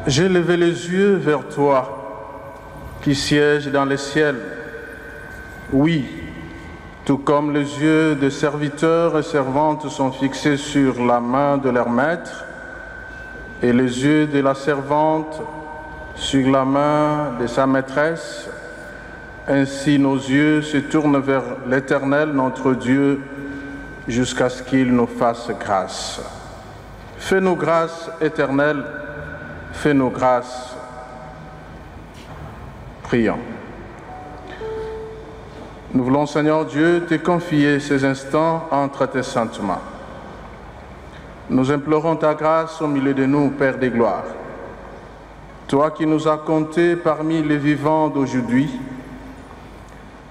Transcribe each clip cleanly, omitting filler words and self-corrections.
J'ai levé les yeux vers toi, qui sièges dans les ciels. Oui, tout comme les yeux des serviteurs et servantes sont fixés sur la main de leur maître, et les yeux de la servante sur la main de sa maîtresse, ainsi nos yeux se tournent vers l'Éternel, notre Dieu, jusqu'à ce qu'il nous fasse grâce. Fais-nous grâce, Éternel, fais-nous grâce. Prions. Nous voulons, Seigneur Dieu, te confier ces instants entre tes saintes mains. Nous implorons ta grâce au milieu de nous, Père des gloires. Toi qui nous as comptés parmi les vivants d'aujourd'hui,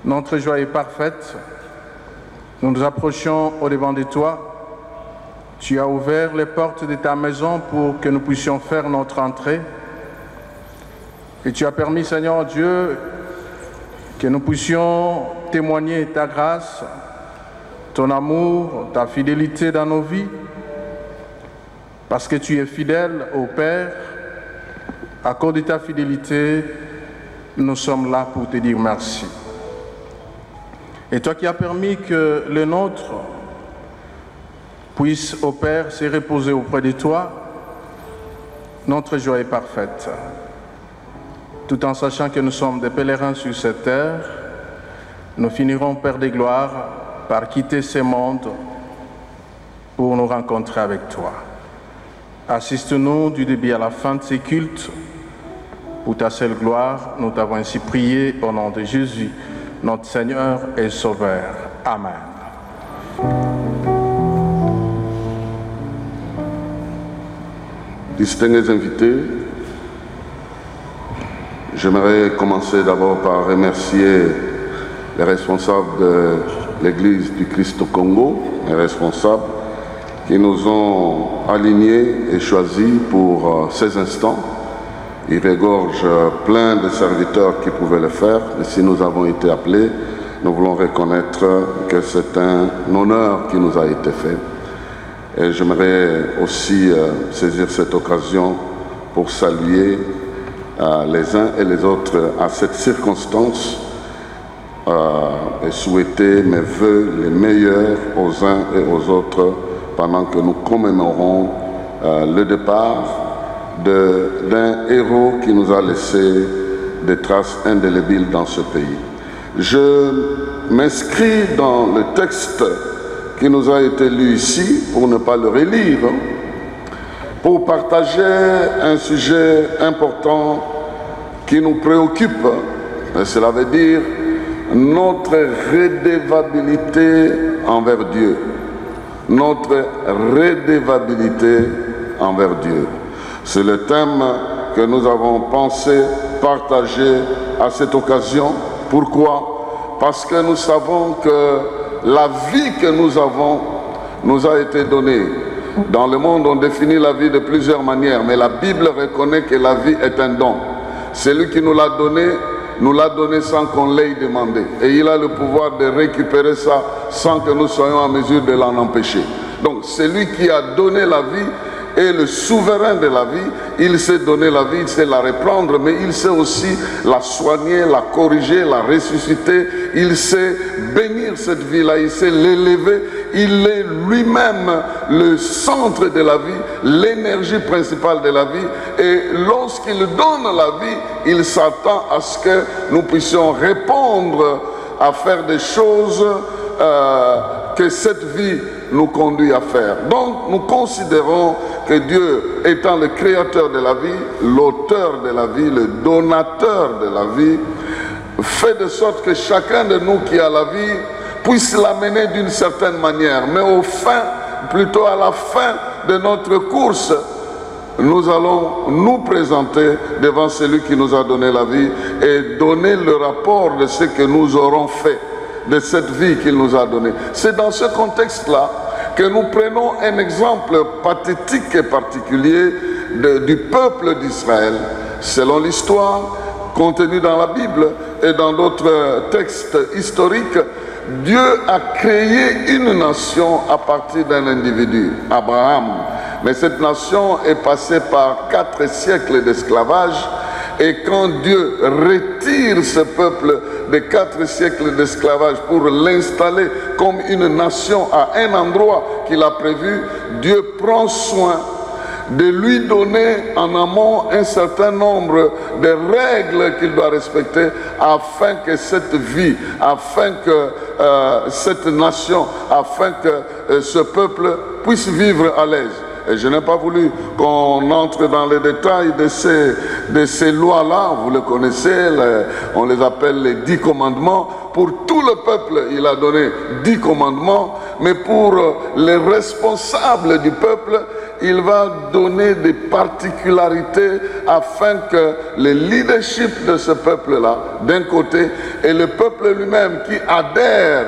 notre joie est parfaite. Nous nous approchons au-devant de toi. Tu as ouvert les portes de ta maison pour que nous puissions faire notre entrée. Et tu as permis, Seigneur Dieu, que nous puissions témoigner ta grâce, ton amour, ta fidélité dans nos vies, parce que tu es fidèle au Père. À cause de ta fidélité, nous sommes là pour te dire merci. Et toi qui as permis que le nôtre puisse, au Père, se reposer auprès de toi, notre joie est parfaite. Tout en sachant que nous sommes des pèlerins sur cette terre, nous finirons, Père des gloires, par quitter ce monde pour nous rencontrer avec toi. Assiste-nous du début à la fin de ces cultes. Pour ta seule gloire, nous t'avons ainsi prié au nom de Jésus, notre Seigneur et Sauveur. Amen. Distingués invités, j'aimerais commencer d'abord par remercier les responsables de l'Église du Christ au Congo, les responsables qui nous ont alignés et choisis pour ces instants. Il regorge plein de serviteurs qui pouvaient le faire, mais si nous avons été appelés, nous voulons reconnaître que c'est un honneur qui nous a été fait. Et j'aimerais aussi saisir cette occasion pour saluer les uns et les autres à cette circonstance et souhaiter mes vœux les meilleurs aux uns et aux autres pendant que nous commémorons le départ d'un héros qui nous a laissé des traces indélébiles dans ce pays. Je m'inscris dans le texte qui nous a été lu ici, pour ne pas le relire, pour partager un sujet important qui nous préoccupe. Et cela veut dire notre redevabilité envers Dieu. Notre redevabilité envers Dieu. C'est le thème que nous avons pensé partager à cette occasion. Pourquoi? Parce que nous savons que la vie que nous avons nous a été donnée. Dans le monde, on définit la vie de plusieurs manières, mais la Bible reconnaît que la vie est un don. Celui qui nous l'a donné sans qu'on l'ait demandé. Et il a le pouvoir de récupérer ça sans que nous soyons en mesure de l'en empêcher. Donc, celui qui a donné la vie est le souverain de la vie. Il sait donner la vie, il sait la reprendre, mais il sait aussi la soigner, la corriger, la ressusciter. Il sait bénir cette vie-là, il sait l'élever. Il est lui-même le centre de la vie, l'énergie principale de la vie. Et lorsqu'il donne la vie, il s'attend à ce que nous puissions répondre à faire des choses que cette vie nous conduit à faire. Donc nous considérons que Dieu étant le créateur de la vie, l'auteur de la vie, le donateur de la vie, fait de sorte que chacun de nous qui a la vie puisse l'amener d'une certaine manière. Mais plutôt à la fin de notre course, nous allons nous présenter devant celui qui nous a donné la vie et donner le rapport de ce que nous aurons fait de cette vie qu'il nous a donnée. C'est dans ce contexte-là que nous prenons un exemple pathétique et particulier du peuple d'Israël. Selon l'histoire contenue dans la Bible et dans d'autres textes historiques, Dieu a créé une nation à partir d'un individu, Abraham. Mais cette nation est passée par 4 siècles d'esclavage. Et quand Dieu retire ce peuple de 4 siècles d'esclavage pour l'installer comme une nation à un endroit qu'il a prévu, Dieu prend soin de lui donner en amont un certain nombre de règles qu'il doit respecter afin que cette vie, afin que cette nation, afin que ce peuple puisse vivre à l'aise. Et je n'ai pas voulu qu'on entre dans les détails de ces lois-là. Vous les connaissez, on les appelle les 10 commandements. Pour tout le peuple, il a donné 10 commandements. Mais pour les responsables du peuple, il va donner des particularités afin que le leadership de ce peuple-là, d'un côté, et le peuple lui-même qui adhère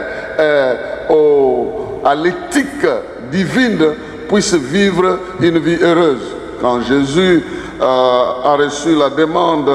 à l'éthique divine, puisse vivre une vie heureuse. Quand Jésus a reçu la demande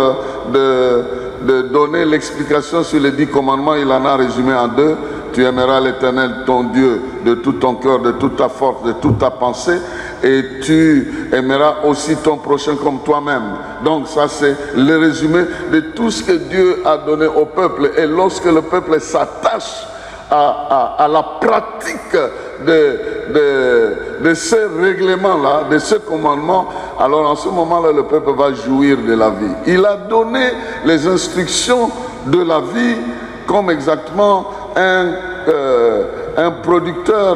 de donner l'explication sur les 10 commandements, il en a résumé en 2. Tu aimeras l'Éternel, ton Dieu, de tout ton cœur, de toute ta force, de toute ta pensée, et tu aimeras aussi ton prochain comme toi-même. Donc ça, c'est le résumé de tout ce que Dieu a donné au peuple. Et lorsque le peuple s'attache à la pratique de ces règlements-là, de ces commandements, alors en ce moment-là, le peuple va jouir de la vie. Il a donné les instructions de la vie comme exactement un producteur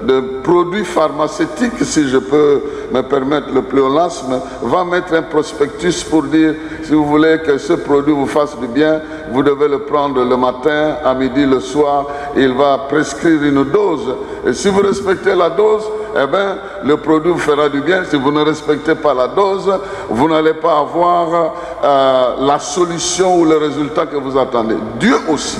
de produits pharmaceutiques, si je peux me permettre le pléonasme, va mettre un prospectus pour dire, si vous voulez que ce produit vous fasse du bien, vous devez le prendre le matin, à midi, le soir. Il va prescrire une dose. Et si vous respectez la dose, eh bien, le produit vous fera du bien. Si vous ne respectez pas la dose, vous n'allez pas avoir la solution ou le résultat que vous attendez. Dieu aussi,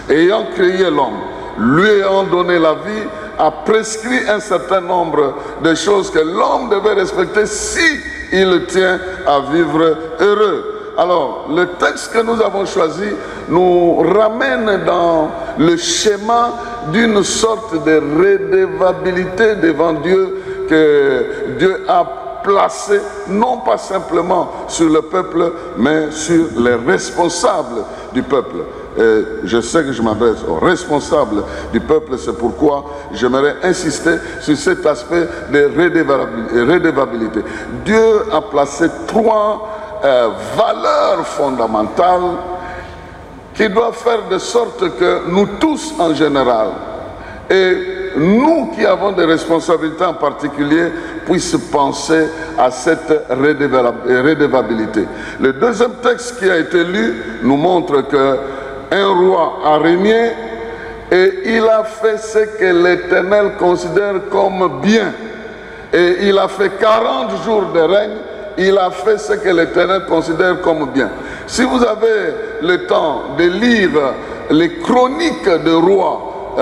ayant créé l'homme, lui ayant donné la vie, a prescrit un certain nombre de choses que l'homme devait respecter si il tient à vivre heureux. Alors, le texte que nous avons choisi nous ramène dans le schéma d'une sorte de redevabilité devant Dieu que Dieu a placé non pas simplement sur le peuple, mais sur les responsables du peuple. Et je sais que je m'adresse aux responsables du peuple, c'est pourquoi j'aimerais insister sur cet aspect de redevabilité. Dieu a placé 3 valeurs fondamentales qui doivent faire de sorte que nous tous en général, et nous qui avons des responsabilités en particulier, puissent penser à cette redevabilité. Le deuxième texte qui a été lu nous montre que un roi a régné et il a fait ce que l'Éternel considère comme bien. Et il a fait 40 jours de règne, il a fait ce que l'Éternel considère comme bien. Si vous avez le temps de lire les chroniques de rois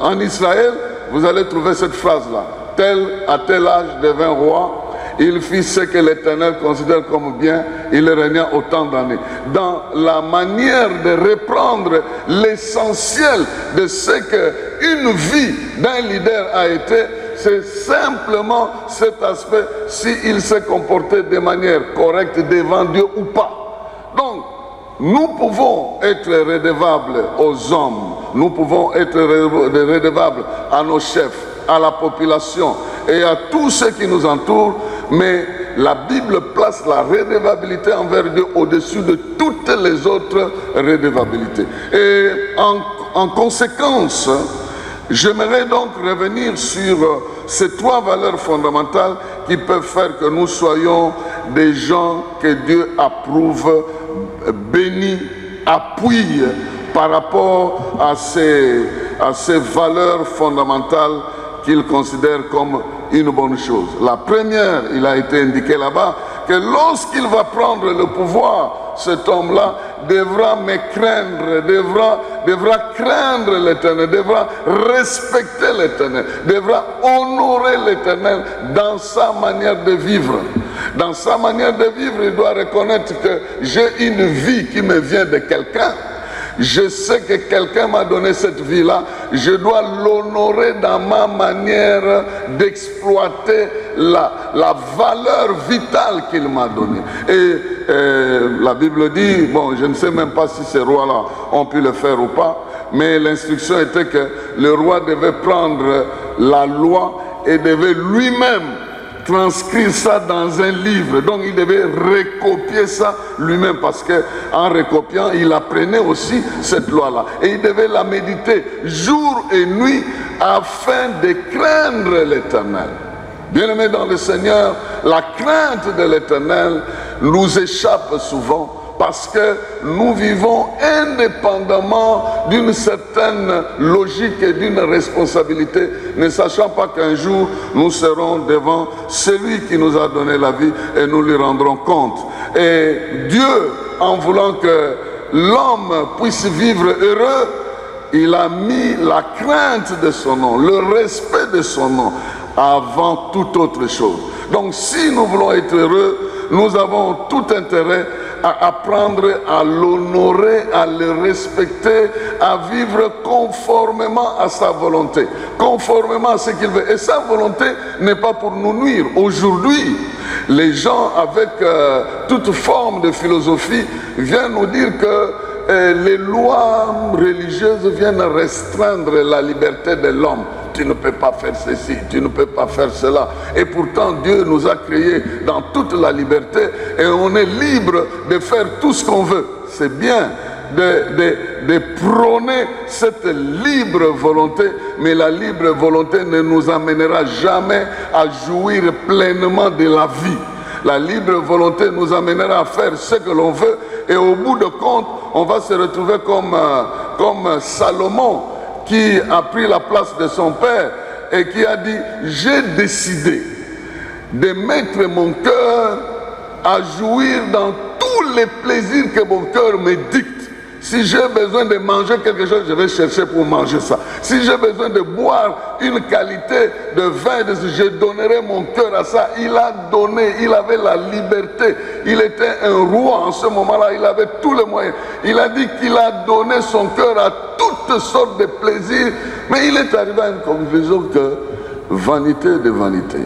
en Israël, vous allez trouver cette phrase-là. Tel à tel âge devint roi, il fit ce que l'Éternel considère comme bien, il régna autant d'années. Dans la manière de reprendre l'essentiel de ce qu'une vie d'un leader a été, c'est simplement cet aspect, s'il s'est comporté de manière correcte devant Dieu ou pas. Donc, nous pouvons être redevables aux hommes, nous pouvons être redevables à nos chefs, à la population et à tous ceux qui nous entourent, mais la Bible place la redevabilité envers Dieu au-dessus de toutes les autres redevabilités. Et en conséquence, j'aimerais donc revenir sur ces 3 valeurs fondamentales qui peuvent faire que nous soyons des gens que Dieu approuve, bénis, appuie par rapport à ces valeurs fondamentales qu'il considère comme une bonne chose. La première, il a été indiqué là-bas, que lorsqu'il va prendre le pouvoir, cet homme-là devra me craindre, devra craindre l'Éternel, devra respecter l'Éternel, devra honorer l'Éternel dans sa manière de vivre. Dans sa manière de vivre, il doit reconnaître que j'ai une vie qui me vient de quelqu'un. Je sais que quelqu'un m'a donné cette vie-là. Je dois l'honorer dans ma manière d'exploiter la valeur vitale qu'il m'a donnée. Et la Bible dit, bon, je ne sais même pas si ces rois-là ont pu le faire ou pas, mais l'instruction était que le roi devait prendre la loi et devait lui-même transcrire ça dans un livre. Donc il devait recopier ça lui-même, parce qu'en recopiant, il apprenait aussi cette loi-là. Et il devait la méditer jour et nuit afin de craindre l'Éternel. Bien-aimés dans le Seigneur, la crainte de l'Éternel nous échappe souvent, parce que nous vivons indépendamment d'une certaine logique et d'une responsabilité, ne sachant pas qu'un jour nous serons devant celui qui nous a donné la vie et nous lui rendrons compte. Et Dieu, en voulant que l'homme puisse vivre heureux, il a mis la crainte de son nom, le respect de son nom avant toute autre chose. Donc si nous voulons être heureux, nous avons tout intérêt à apprendre à l'honorer, à le respecter, à vivre conformément à sa volonté, conformément à ce qu'il veut. Et sa volonté n'est pas pour nous nuire. Aujourd'hui, les gens avec toute forme de philosophie viennent nous dire que les lois religieuses viennent restreindre la liberté de l'homme. Tu ne peux pas faire ceci, tu ne peux pas faire cela. Et pourtant, Dieu nous a créés dans toute la liberté et on est libre de faire tout ce qu'on veut. C'est bien de prôner cette libre volonté, mais la libre volonté ne nous amènera jamais à jouir pleinement de la vie. La libre volonté nous amènera à faire ce que l'on veut et au bout de compte, on va se retrouver comme Salomon, qui a pris la place de son père et qui a dit: j'ai décidé de mettre mon cœur à jouir dans tous les plaisirs que mon cœur me dicte. Si j'ai besoin de manger quelque chose, je vais chercher pour manger ça. Si j'ai besoin de boire une qualité de vin, je donnerai mon cœur à ça. Il a donné, il avait la liberté. Il était un roi en ce moment-là, il avait tous les moyens. Il a dit qu'il a donné son cœur à toutes sortes de plaisirs, mais il est arrivé à une conclusion que vanité de vanité.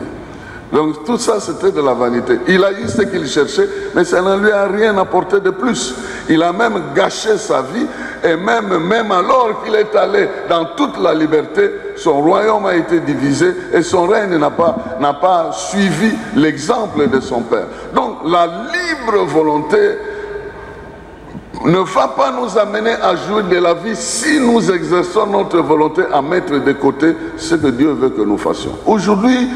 Donc tout ça c'était de la vanité. Il a eu ce qu'il cherchait, mais ça ne lui a rien apporté de plus. Il a même gâché sa vie, et même alors qu'il est allé dans toute la liberté, son royaume a été divisé et son règne n'a pas suivi l'exemple de son père. Donc la libre volonté ne va pas nous amener à jouir de la vie si nous exerçons notre volonté à mettre de côté ce que Dieu veut que nous fassions. Aujourd'hui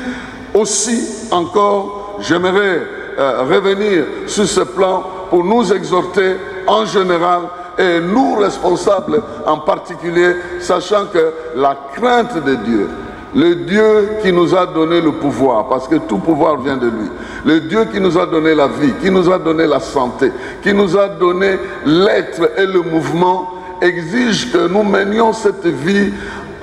aussi, encore, j'aimerais revenir sur ce plan pour nous exhorter en général et nous responsables en particulier, sachant que la crainte de Dieu, le Dieu qui nous a donné le pouvoir, parce que tout pouvoir vient de lui, le Dieu qui nous a donné la vie, qui nous a donné la santé, qui nous a donné l'être et le mouvement, exige que nous menions cette vie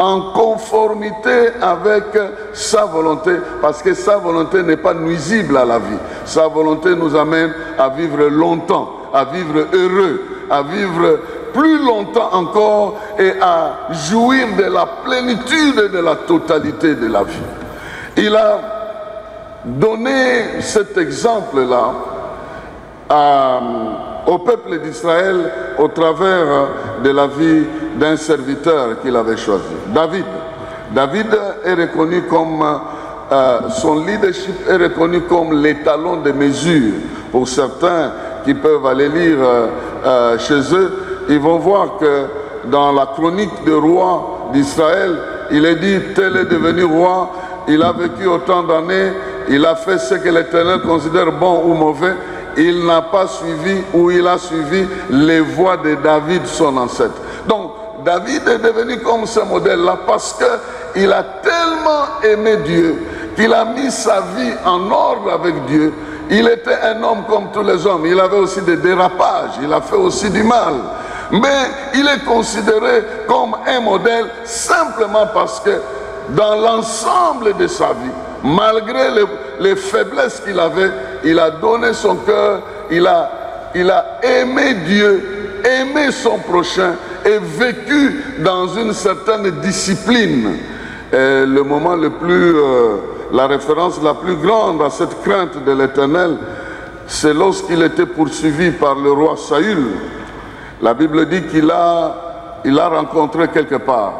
en conformité avec sa volonté, parce que sa volonté n'est pas nuisible à la vie. Sa volonté nous amène à vivre longtemps, à vivre heureux, à vivre plus longtemps encore et à jouir de la plénitude et de la totalité de la vie. Il a donné cet exemple-là au peuple d'Israël au travers de la vie d'un serviteur qu'il avait choisi, David. David est reconnu comme, son leadership est reconnu comme l'étalon de mesure. Pour certains qui peuvent aller lire chez eux, ils vont voir que dans la chronique des rois d'Israël, il est dit: tel est devenu roi, il a vécu autant d'années, il a fait ce que l'Éternel considère bon ou mauvais. Il n'a pas suivi, ou il a suivi les voies de David, son ancêtre. Donc, David est devenu comme ce modèle-là parce qu'il a tellement aimé Dieu qu'il a mis sa vie en ordre avec Dieu. Il était un homme comme tous les hommes. Il avait aussi des dérapages, il a fait aussi du mal. Mais il est considéré comme un modèle simplement parce que dans l'ensemble de sa vie, malgré les faiblesses qu'il avait, il a donné son cœur, il a aimé Dieu aimer son prochain et vécu dans une certaine discipline. Et le moment le plus, la référence la plus grande à cette crainte de l'Éternel, c'est lorsqu'il était poursuivi par le roi Saül. La Bible dit qu'il a rencontré quelque part.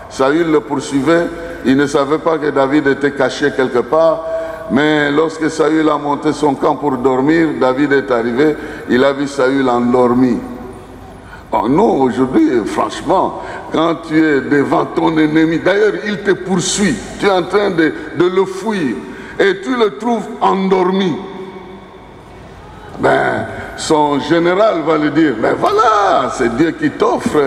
Saül le poursuivait, il ne savait pas que David était caché quelque part, mais lorsque Saül a monté son camp pour dormir, David est arrivé, il a vu Saül endormi. Oh, nous, aujourd'hui, franchement, quand tu es devant ton ennemi, d'ailleurs, il te poursuit, tu es en train de le fuir, et tu le trouves endormi. Ben, son général va lui dire, mais voilà, c'est Dieu qui t'offre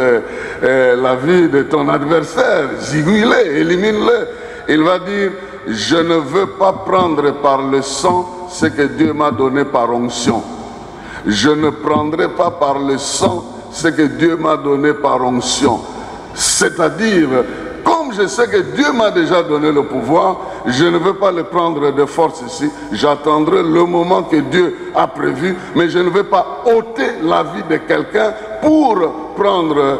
la vie de ton adversaire, zigouille-le, élimine-le. Il va dire, je ne veux pas prendre par le sang ce que Dieu m'a donné par onction. Je ne prendrai pas par le sang ce que Dieu m'a donné par onction. C'est-à-dire, comme je sais que Dieu m'a déjà donné le pouvoir, je ne veux pas le prendre de force ici. J'attendrai le moment que Dieu a prévu, mais je ne veux pas ôter la vie de quelqu'un pour prendre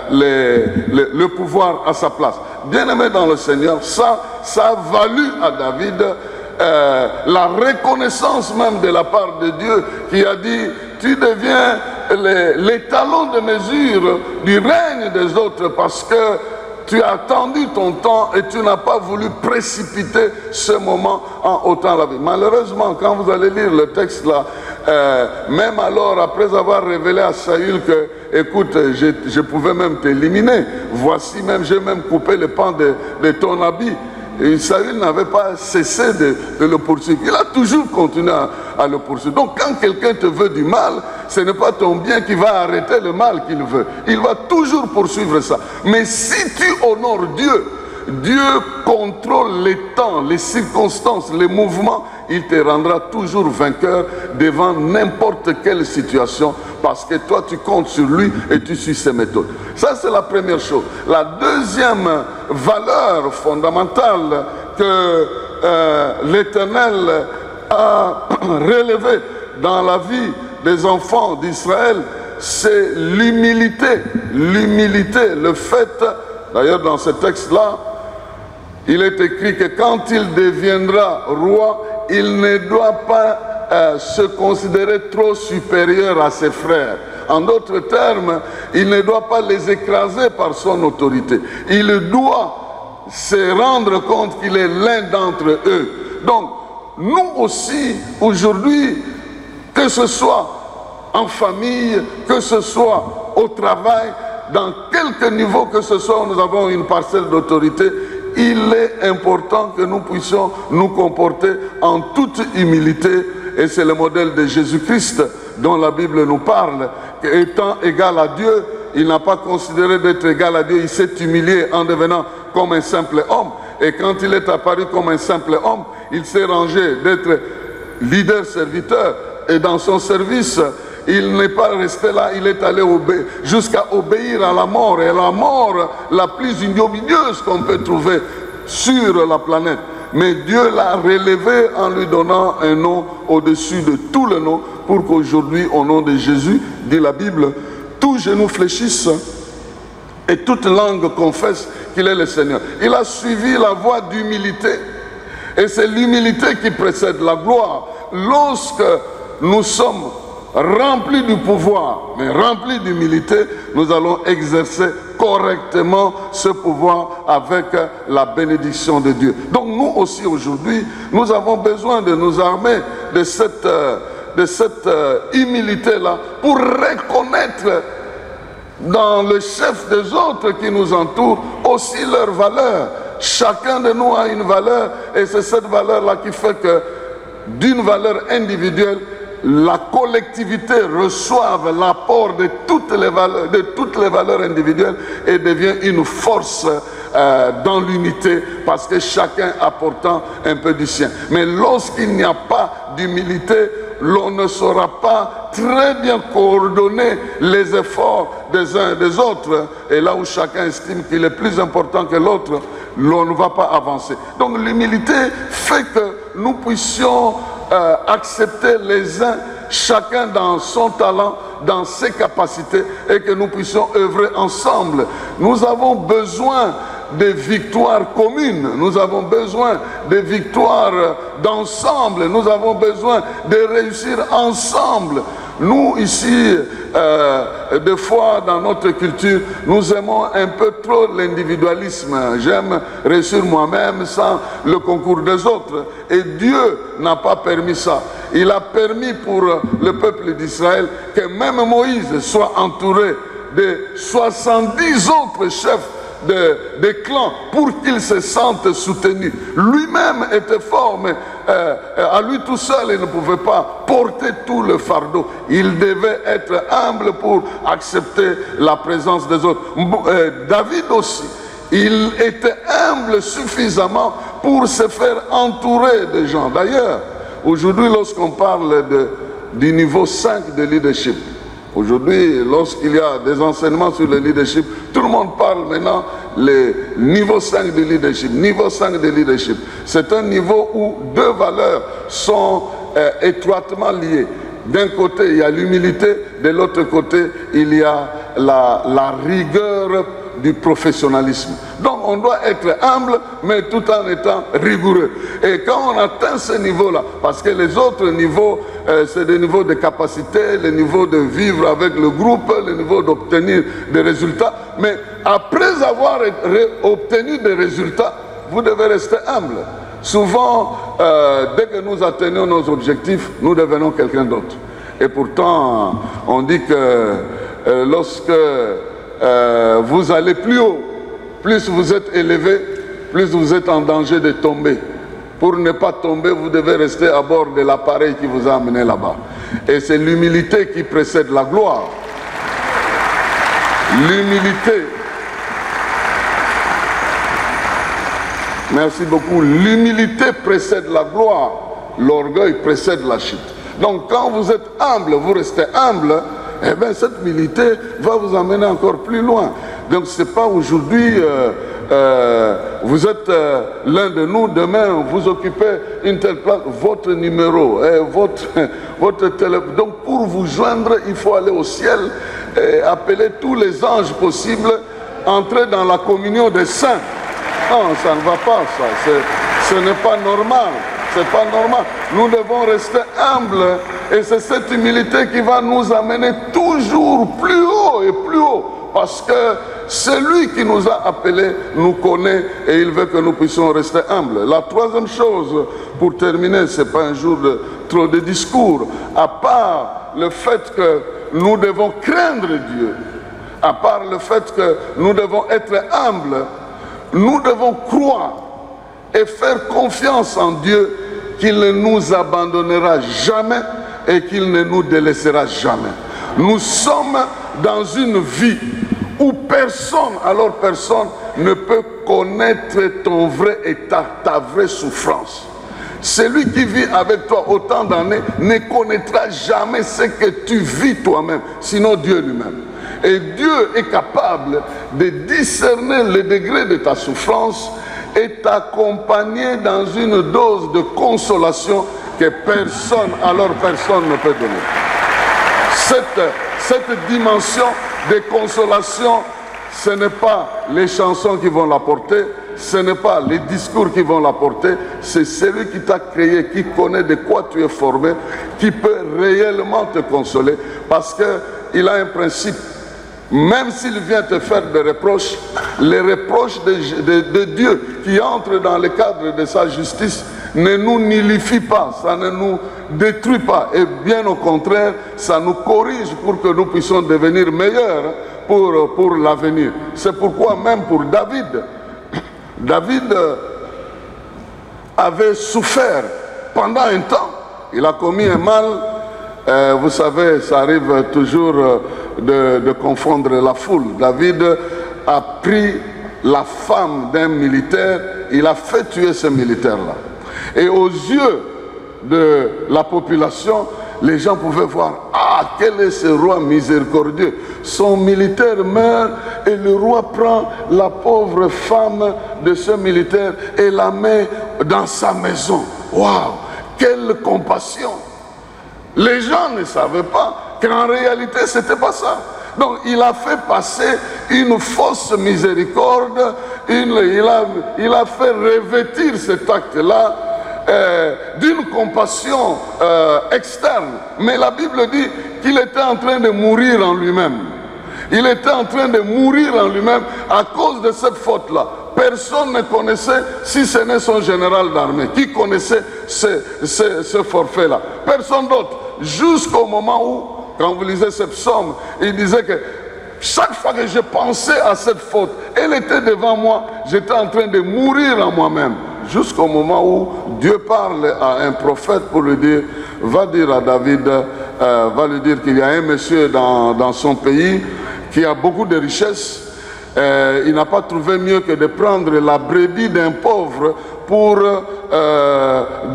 le pouvoir à sa place. Bien-aimé dans le Seigneur, ça a valu à David la reconnaissance même de la part de Dieu qui a dit, tu deviens l'étalon de mesure du règne des autres parce que tu as attendu ton temps et tu n'as pas voulu précipiter ce moment en ôtant la vie. Malheureusement, quand vous allez lire le texte là, même alors, après avoir révélé à Saül que, écoute, je pouvais même t'éliminer, voici même, j'ai même coupé le pan de ton habit. Et Saül n'avait pas cessé de le poursuivre. Il a toujours continué à le poursuivre. Donc quand quelqu'un te veut du mal, ce n'est pas ton bien qui va arrêter le mal qu'il veut. Il va toujours poursuivre ça. Mais si tu honores Dieu, Dieu contrôle les temps, les circonstances, les mouvements. Il te rendra toujours vainqueur devant n'importe quelle situation parce que toi tu comptes sur lui et tu suis ses méthodes. Ça c'est la première chose. La deuxième valeur fondamentale que l'Éternel a relevée dans la vie des enfants d'Israël, c'est l'humilité. L'humilité, le fait, d'ailleurs dans ce texte-là, il est écrit que quand il deviendra roi, il ne doit pas se considérer trop supérieur à ses frères. En d'autres termes, il ne doit pas les écraser par son autorité. Il doit se rendre compte qu'il est l'un d'entre eux. Donc, nous aussi, aujourd'hui, que ce soit en famille, que ce soit au travail, dans quelque niveau que ce soit, nous avons une parcelle d'autorité. Il est important que nous puissions nous comporter en toute humilité. Et c'est le modèle de Jésus-Christ dont la Bible nous parle. Qu'étant égal à Dieu, il n'a pas considéré d'être égal à Dieu. Il s'est humilié en devenant comme un simple homme. Et quand il est apparu comme un simple homme, il s'est rangé d'être leader-serviteur. Et dans son service, il n'est pas resté là, il est allé jusqu'à obéir à la mort. Et la mort la plus ignominieuse qu'on peut trouver sur la planète. Mais Dieu l'a relevé en lui donnant un nom au-dessus de tout le nom, pour qu'aujourd'hui, au nom de Jésus, dit la Bible, tous genoux fléchissent et toute langue confesse qu'il est le Seigneur. Il a suivi la voie d'humilité. Et c'est l'humilité qui précède la gloire. Lorsque nous sommes remplis du pouvoir, mais remplis d'humilité, nous allons exercer correctement ce pouvoir avec la bénédiction de Dieu. Donc nous aussi aujourd'hui, nous avons besoin de nous armer de cette humilité-là pour reconnaître dans le chef des autres qui nous entourent aussi leur valeur. Chacun de nous a une valeur et c'est cette valeur-là qui fait que d'une valeur individuelle, la collectivité reçoive l'apport de toutes les valeurs individuelles et devient une force dans l'unité parce que chacun apportant un peu du sien. Mais lorsqu'il n'y a pas d'humilité, l'on ne saura pas très bien coordonner les efforts des uns et des autres. Et là où chacun estime qu'il est plus important que l'autre, l'on ne va pas avancer. Donc l'humilité fait que nous puissions accepter les uns chacun dans son talent, dans ses capacités, et que nous puissions œuvrer ensemble. Nous avons besoin des victoires communes, nous avons besoin des victoires d'ensemble, nous avons besoin de réussir ensemble. Nous ici, des fois dans notre culture, nous aimons un peu trop l'individualisme. J'aime réussir moi-même sans le concours des autres. Et Dieu n'a pas permis ça. Il a permis pour le peuple d'Israël que même Moïse soit entouré de 70 autres chefs des clans pour qu'ils se sentent soutenus. Lui-même était fort, mais à lui tout seul, il ne pouvait pas porter tout le fardeau. Il devait être humble pour accepter la présence des autres. David aussi, il était humble suffisamment pour se faire entourer de gens. D'ailleurs, aujourd'hui, lorsqu'on parle du niveau 5 de leadership, aujourd'hui, lorsqu'il y a des enseignements sur le leadership, tout le monde parle maintenant le niveau 5 de leadership. Niveau 5 de leadership, c'est un niveau où deux valeurs sont étroitement liées. D'un côté, il y a l'humilité, de l'autre côté, il y a la rigueur du professionnalisme. Donc on doit être humble, mais tout en étant rigoureux. Et quand on atteint ce niveau-là, parce que les autres niveaux, c'est des niveaux de capacité, le niveau de vivre avec le groupe, le niveau d'obtenir des résultats. Mais après avoir obtenu des résultats, vous devez rester humble. Souvent, dès que nous atteignons nos objectifs, nous devenons quelqu'un d'autre. Et pourtant, on dit que lorsque vous allez plus haut, plus vous êtes élevé, plus vous êtes en danger de tomber. Pour ne pas tomber, vous devez rester à bord de l'appareil qui vous a amené là-bas. Et c'est l'humilité qui précède la gloire. L'humilité. Merci beaucoup. L'humilité précède la gloire. L'orgueil précède la chute. Donc quand vous êtes humble, vous restez humble, eh bien cette humilité va vous amener encore plus loin. Donc ce n'est pas aujourd'hui, vous êtes l'un de nous, demain vous occupez une telle place, votre numéro, votre téléphone. Donc pour vous joindre, il faut aller au ciel et appeler tous les anges possibles, entrer dans la communion des saints. Non, ça ne va pas, ça. Ce n'est pas normal. C'est pas normal. Nous devons rester humbles et c'est cette humilité qui va nous amener toujours plus haut et plus haut. Parce que celui qui nous a appelés nous connaît et il veut que nous puissions rester humbles. La troisième chose, pour terminer, ce n'est pas un jour de trop de discours, à part le fait que nous devons craindre Dieu, à part le fait que nous devons être humbles, nous devons croire et faire confiance en Dieu qu'il ne nous abandonnera jamais et qu'il ne nous délaissera jamais. Nous sommes dans une vie où personne, alors personne ne peut connaître ton vrai état, ta vraie souffrance. Celui qui vit avec toi autant d'années ne connaîtra jamais ce que tu vis toi-même, sinon Dieu lui-même. Et Dieu est capable de discerner le degré de ta souffrance et t'accompagner dans une dose de consolation que personne, alors personne ne peut donner. Cette dimension de consolation, ce n'est pas les chansons qui vont l'apporter, ce n'est pas les discours qui vont l'apporter, c'est celui qui t'a créé, qui connaît de quoi tu es formé, qui peut réellement te consoler, parce qu'il a un principe. Même s'il vient te faire des reproches, les reproches de Dieu qui entrent dans le cadre de sa justice ne nous nullifient pas, ça ne nous détruit pas. Et bien au contraire, ça nous corrige pour que nous puissions devenir meilleurs pour l'avenir. C'est pourquoi même pour David, David avait souffert pendant un temps. Il a commis un mal. Vous savez, ça arrive toujours de confondre la foule. David a pris la femme d'un militaire, il a fait tuer ce militaire-là. Et aux yeux de la population, les gens pouvaient voir, ah, quel est ce roi miséricordieux. Son militaire meurt et le roi prend la pauvre femme de ce militaire et la met dans sa maison. Waouh, quelle compassion! Les gens ne savaient pas qu'en réalité, ce n'était pas ça. Donc, il a fait passer une fausse miséricorde, il a fait revêtir cet acte-là d'une compassion externe. Mais la Bible dit qu'il était en train de mourir en lui-même. Il était en train de mourir en lui-même à cause de cette faute-là. Personne ne connaissait, si ce n'est son général d'armée, qui connaissait ce forfait-là. Personne d'autre. Jusqu'au moment où, quand vous lisez ce psaume, il disait que chaque fois que je pensais à cette faute, elle était devant moi, j'étais en train de mourir en moi-même. Jusqu'au moment où Dieu parle à un prophète pour lui dire, va dire à David, va lui dire qu'il y a un monsieur dans son pays qui a beaucoup de richesses. Il n'a pas trouvé mieux que de prendre la brebis d'un pauvre pour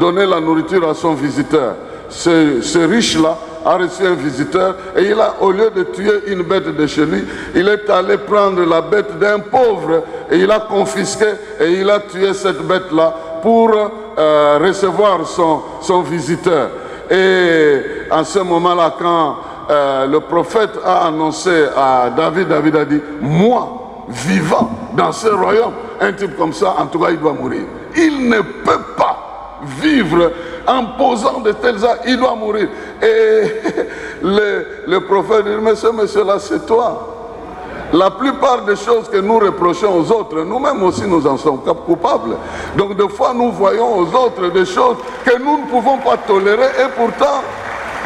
donner la nourriture à son visiteur. Ce riche-là a reçu un visiteur et il a, au lieu de tuer une bête de chez lui, il est allé prendre la bête d'un pauvre et il a confisqué et il a tué cette bête-là pour recevoir son visiteur. Et en ce moment-là, quand le prophète a annoncé à David, David a dit, moi, vivant dans ce royaume, un type comme ça, en tout cas, il doit mourir. Il ne peut pas vivre en posant de tels actes, il doit mourir. Et le prophète dit, mais ce monsieur-là, c'est toi. La plupart des choses que nous reprochons aux autres, nous-mêmes aussi nous en sommes coupables. Donc des fois, nous voyons aux autres des choses que nous ne pouvons pas tolérer et pourtant,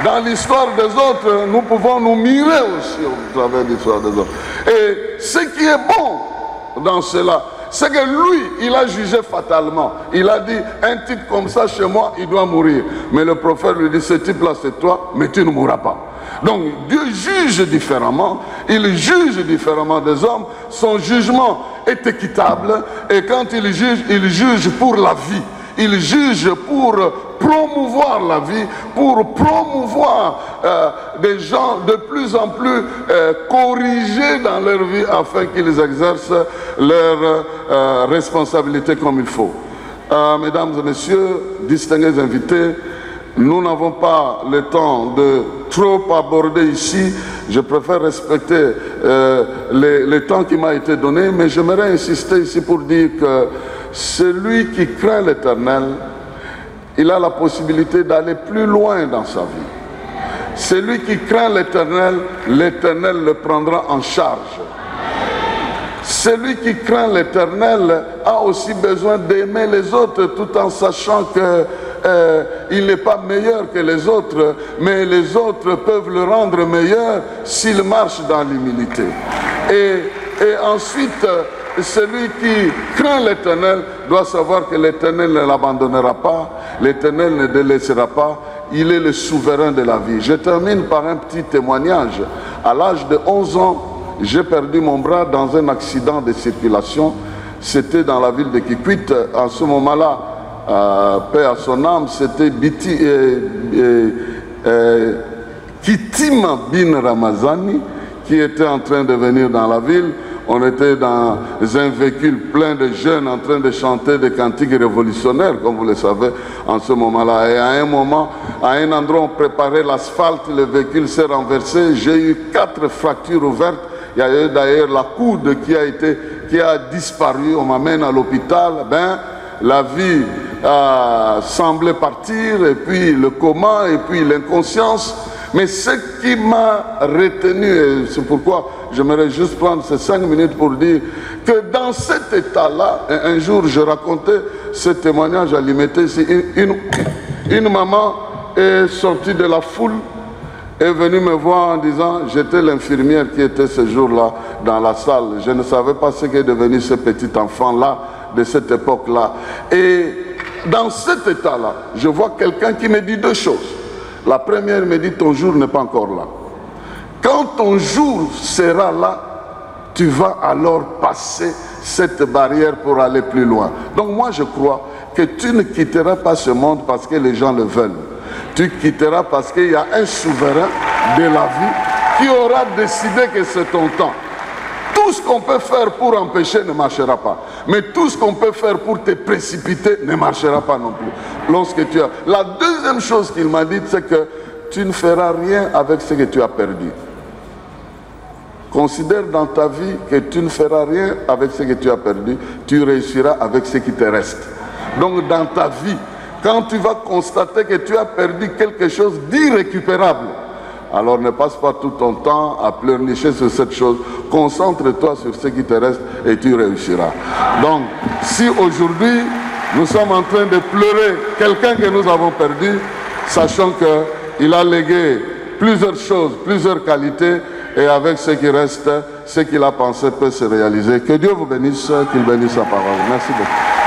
dans l'histoire des autres, nous pouvons nous mirer aussi au travers de l'histoire des autres. Et ce qui est bon dans cela, c'est que lui, il a jugé fatalement. Il a dit, un type comme ça chez moi, il doit mourir. Mais le prophète lui dit, ce type-là c'est toi, mais tu ne mourras pas. Donc Dieu juge différemment, il juge différemment des hommes, son jugement est équitable, et quand il juge pour la vie. Il juge pour promouvoir la vie, pour promouvoir des gens de plus en plus corrigés dans leur vie afin qu'ils exercent leurs responsabilités comme il faut. Mesdames et messieurs, distingués invités, nous n'avons pas le temps de trop aborder ici. Je préfère respecter le temps qui m'a été donné, mais j'aimerais insister ici pour dire que celui qui craint l'Éternel, il a la possibilité d'aller plus loin dans sa vie. Celui qui craint l'Éternel, l'Éternel le prendra en charge. Celui qui craint l'Éternel a aussi besoin d'aimer les autres tout en sachant qu'il n'est pas meilleur que les autres, mais les autres peuvent le rendre meilleur s'il marche dans l'humilité. Et ensuite, celui qui craint l'Éternel doit savoir que l'Éternel ne l'abandonnera pas, l'Éternel ne délaissera pas, il est le souverain de la vie. Je termine par un petit témoignage. À l'âge de 11 ans, j'ai perdu mon bras dans un accident de circulation. C'était dans la ville de Kikwit. En ce moment-là, paix à son âme, c'était Kitima bin Ramazani qui était en train de venir dans la ville. On était dans un véhicule plein de jeunes en train de chanter des cantiques révolutionnaires, comme vous le savez, en ce moment-là. Et à un moment, à un endroit, on préparait l'asphalte, le véhicule s'est renversé. J'ai eu 4 fractures ouvertes. Il y a eu d'ailleurs la coude qui a disparu. On m'amène à l'hôpital. La vie semblait partir, et puis le coma, et puis l'inconscience. Mais ce qui m'a retenu, et c'est pourquoi j'aimerais juste prendre ces 5 minutes pour dire que dans cet état-là, un jour je racontais ce témoignage à l'Imité, une maman est sortie de la foule, est venue me voir en disant, j'étais l'infirmière qui était ce jour-là dans la salle, je ne savais pas ce qu'est devenu ce petit enfant-là, de cette époque-là. Et dans cet état-là, je vois quelqu'un qui me dit 2 choses. La première me dit, ton jour n'est pas encore là. Quand ton jour sera là, tu vas alors passer cette barrière pour aller plus loin. Donc moi je crois que tu ne quitteras pas ce monde parce que les gens le veulent. Tu quitteras parce qu'il y a un souverain de la vie qui aura décidé que c'est ton temps. Tout ce qu'on peut faire pour empêcher ne marchera pas. Mais tout ce qu'on peut faire pour te précipiter ne marchera pas non plus. Lorsque tu as... La deuxième chose qu'il m'a dit, c'est que tu ne feras rien avec ce que tu as perdu. Considère dans ta vie que tu ne feras rien avec ce que tu as perdu, tu réussiras avec ce qui te reste. Donc dans ta vie, quand tu vas constater que tu as perdu quelque chose d'irrécupérable, alors ne passe pas tout ton temps à pleurnicher sur cette chose. Concentre-toi sur ce qui te reste et tu réussiras. Donc, si aujourd'hui, nous sommes en train de pleurer quelqu'un que nous avons perdu, sachant qu'il a légué plusieurs choses, plusieurs qualités, et avec ce qui reste, ce qu'il a pensé peut se réaliser. Que Dieu vous bénisse, qu'il bénisse sa parole. Merci beaucoup.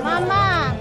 Maman.